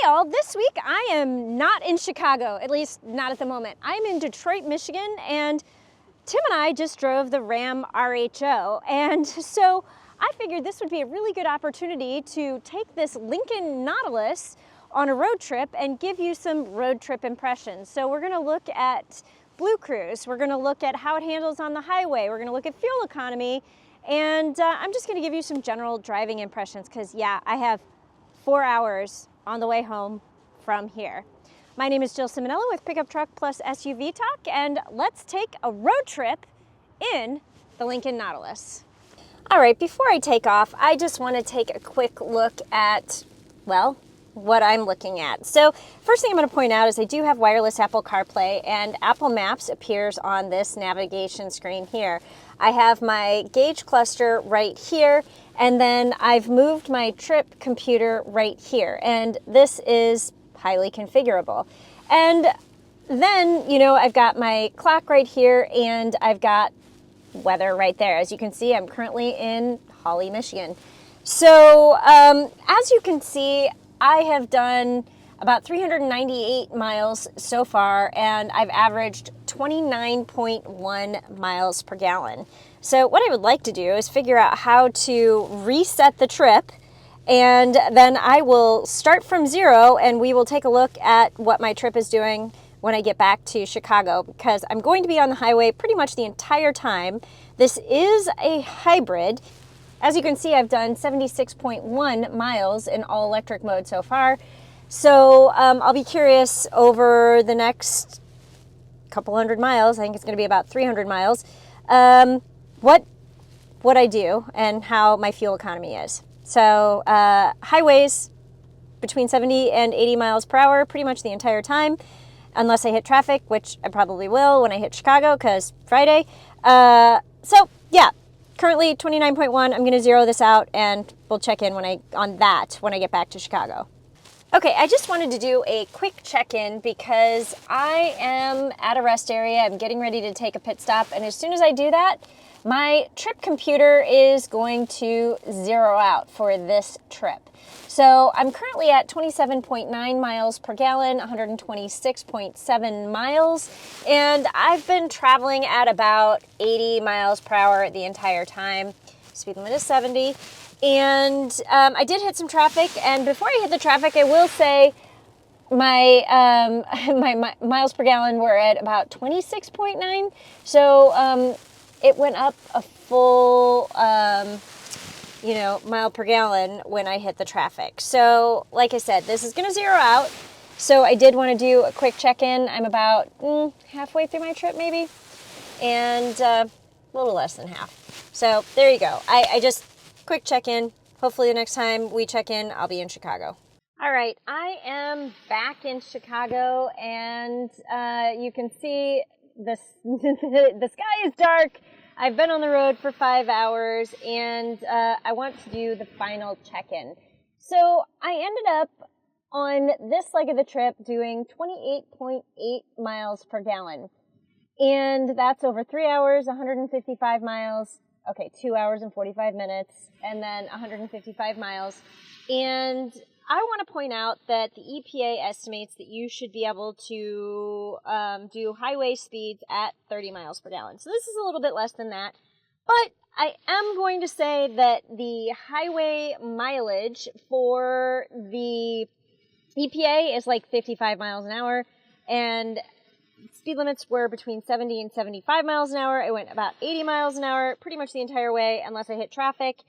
Hey all, this week I am not in Chicago, at least not at the moment. I'm in Detroit, Michigan, and Tim and I just drove the Ram RHO, and so I figured this would be a really good opportunity to take this Lincoln Nautilus on a road trip and give you some road trip impressions. So we're gonna look at Blue Cruise, we're gonna look at how it handles on the highway, we're gonna look at fuel economy, and I'm just gonna give you some general driving impressions because yeah, I have 4 hours on the way home from here. My name is Jill Ciminillo with Pickup Truck Plus SUV Talk, and let's take a road trip in the Lincoln Nautilus. All right, before I take off, I just want to take a quick look at, well, what I'm looking at. So first thing I'm going to point out is I do have wireless Apple CarPlay, and Apple Maps appears on this navigation screen here. I have my gauge cluster right here, and then I've moved my trip computer right here, and this is highly configurable. And then, you know, I've got my clock right here, and I've got weather right there. As you can see, I'm currently in Hawley, Michigan. So as you can see, I have done about 398 miles so far, and I've averaged 29.1 miles per gallon. So what I would like to do is figure out how to reset the trip, and then I will start from zero and we will take a look at what my trip is doing when I get back to Chicago, because I'm going to be on the highway pretty much the entire time. This is a hybrid. As you can see, I've done 76.1 miles in all electric mode so far. So I'll be curious over the next couple hundred miles, I think it's going to be about 300 miles, what I do and how my fuel economy is. So highways between 70 and 80 miles per hour pretty much the entire time, unless I hit traffic, which I probably will when I hit Chicago because Friday. So yeah, currently 29.1. I'm going to zero this out and we'll check in when I get back to Chicago. Okay, I just wanted to do a quick check-in because I am at a rest area. I'm getting ready to take a pit stop, and as soon as I do that, my trip computer is going to zero out for this trip. So I'm currently at 27.9 miles per gallon, 126.7 miles, and I've been traveling at about 80 miles per hour the entire time. Speed limit is 70. And I did hit some traffic, and before I hit the traffic, I will say my my miles per gallon were at about 26.9. So it went up a full mile per gallon when I hit the traffic. So like I said, this is going to zero out. So I did want to do a quick check-in. I'm about halfway through my trip maybe, and a little less than half. So there you go. I just quick check-in. Hopefully the next time we check in, I'll be in Chicago. All right, I am back in Chicago, and you can see the sky is dark. I've been on the road for 5 hours, and I want to do the final check-in. So I ended up on this leg of the trip doing 28.8 miles per gallon. And that's over 3 hours, 155 miles. Okay, 2 hours and 45 minutes, and then 155 miles. And I want to point out that the EPA estimates that you should be able to do highway speeds at 30 miles per gallon. So this is a little bit less than that. But I am going to say that the highway mileage for the EPA is like 55 miles an hour, and speed limits were between 70 and 75 miles an hour. I went about 80 miles an hour pretty much the entire way unless I hit traffic.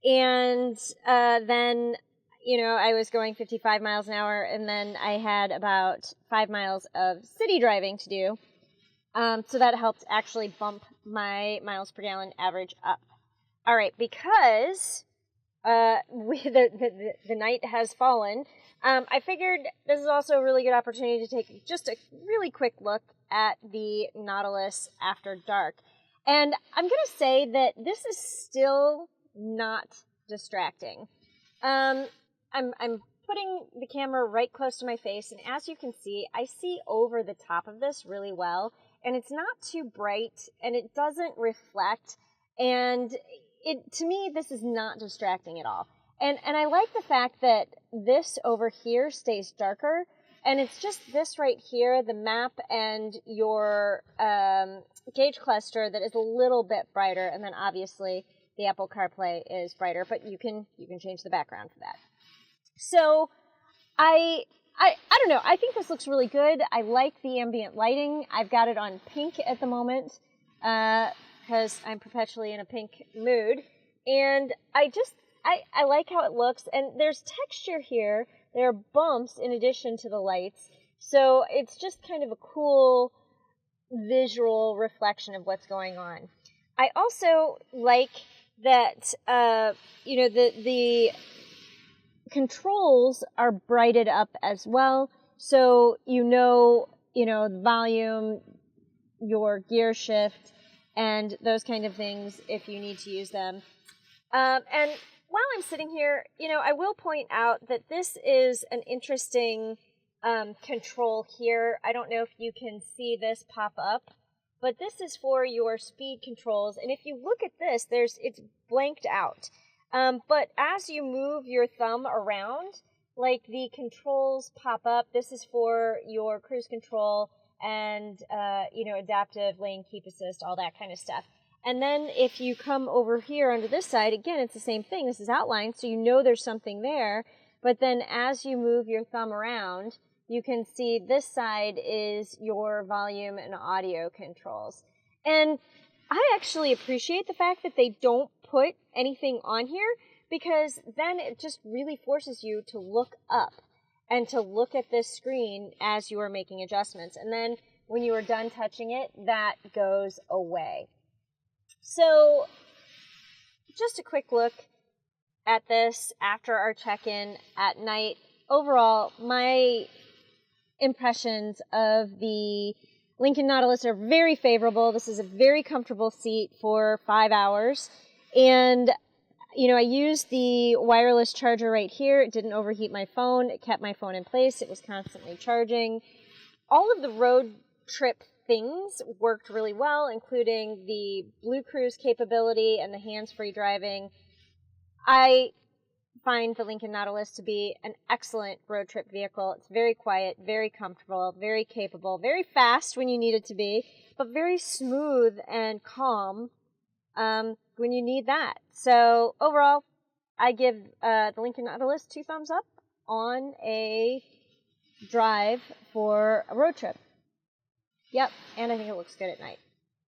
And then, I was going 55 miles an hour, and then I had about 5 miles of city driving to do. So that helped actually bump my miles per gallon average up. All right, because the night has fallen, I figured this is also a really good opportunity to take just a really quick look at the Nautilus after dark. And I'm going to say that this is still not distracting. I'm putting the camera right close to my face, and as you can see, I see over the top of this really well, and it's not too bright, and it doesn't reflect, and to me, this is not distracting at all. And I like the fact that this over here stays darker, and it's just this right here, the map and your gauge cluster, that is a little bit brighter, and then obviously the Apple CarPlay is brighter, but you can change the background for that. So I don't know. I think this looks really good. I like the ambient lighting. I've got it on pink at the moment because I'm perpetually in a pink mood, and I like how it looks, and there's texture here. There are bumps in addition to the lights, so it's just kind of a cool visual reflection of what's going on. I also like that, the controls are brighted up as well, so the volume, your gear shift, and those kind of things if you need to use them. And while I'm sitting here, I will point out that this is an interesting control here. I don't know if you can see this pop up, but this is for your speed controls. And if you look at this, it's blanked out. But as you move your thumb around, like the controls pop up. This is for your cruise control and, adaptive lane keep assist, all that kind of stuff. And then if you come over here onto this side, again, it's the same thing. This is outlined, so there's something there. But then as you move your thumb around, you can see this side is your volume and audio controls. And I actually appreciate the fact that they don't put anything on here, because then it just really forces you to look up and to look at this screen as you are making adjustments. And then when you are done touching it, that goes away. So, just a quick look at this after our check-in at night. Overall, my impressions of the Lincoln Nautilus are very favorable. This is a very comfortable seat for 5 hours. And, I used the wireless charger right here. It didn't overheat my phone. It kept my phone in place. It was constantly charging. All of the road trip things worked really well, including the Blue Cruise capability and the hands-free driving. I find the Lincoln Nautilus to be an excellent road trip vehicle. It's very quiet, very comfortable, very capable, very fast when you need it to be, but very smooth and calm when you need that. So overall, I give the Lincoln Nautilus 2 thumbs up on a drive for a road trip. Yep, and I think it looks good at night.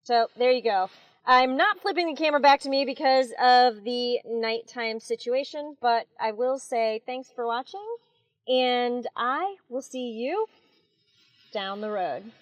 So there you go. I'm not flipping the camera back to me because of the nighttime situation, but I will say thanks for watching, and I will see you down the road.